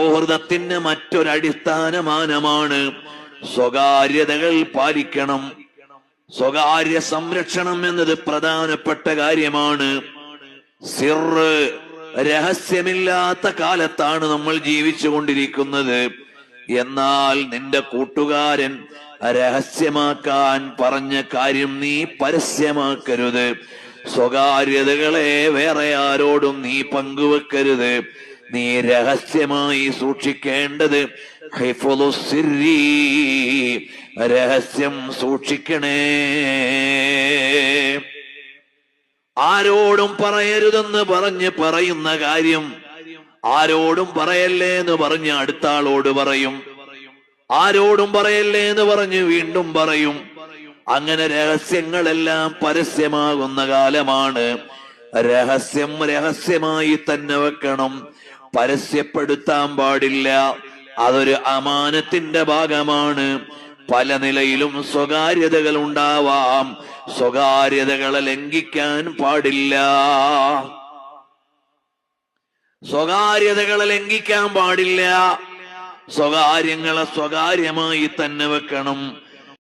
സൗഹൃദത്തിന് മറ്റൊരടിസ്ഥാനമാനമാണ് സ്വകാര്യതകൾ പാലിക്കണം. സ്വകാര്യ സംരക്ഷണം എന്നത് പ്രധാനപ്പെട്ട കാര്യമാണ്. സിർറ്, രഹസ്യമില്ലാത്ത കാലത്താണ് നമ്മൾ ജീവിച്ചുകൊണ്ടിരിക്കുന്നത്. എന്നാൽ നിന്റെ കൂട്ടുകാരൻ രഹസ്യമാക്കാൻ പറഞ്ഞ കാര്യം നീ പരസ്യമാക്കരുത്. സ്വകാര്യതകളെ വേറെ ആരോടും നീ പങ്കുവെക്കരുത്. നീ രഹസ്യമായി സൂക്ഷിക്കേണ്ടത് ഹിഫ്ളുസ് സിർരി, രഹസ്യം സൂക്ഷിക്കണേ. ആരോടും പറയരുതെന്ന് പറഞ്ഞ് പറയുന്ന കാര്യം ആരോടും പറയല്ലേ എന്ന് പറഞ്ഞ് അടുത്ത ആളോട് പറയും. ആരോടും പറയല്ലേ എന്ന് പറഞ്ഞ് വീണ്ടും പറയും. അങ്ങനെ രഹസ്യങ്ങളെല്ലാം പരസ്യമാകുന്ന കാലമാണ്. രഹസ്യം രഹസ്യമായി തന്നെ വെക്കണം, പരസ്യപ്പെടുത്താൻ പാടില്ല. അതൊരു അമാനത്തിന്റെ ഭാഗമാണ്. പല നിലയിലും സ്വകാര്യതകൾ ഉണ്ടാവാം. സ്വകാര്യതകളെ ലംഘിക്കാൻ പാടില്ല. സ്വകാര്യതകളെ ലംഘിക്കാൻ പാടില്ല. സ്വകാര്യങ്ങളെ സ്വകാര്യമായി തന്നെ വെക്കണം.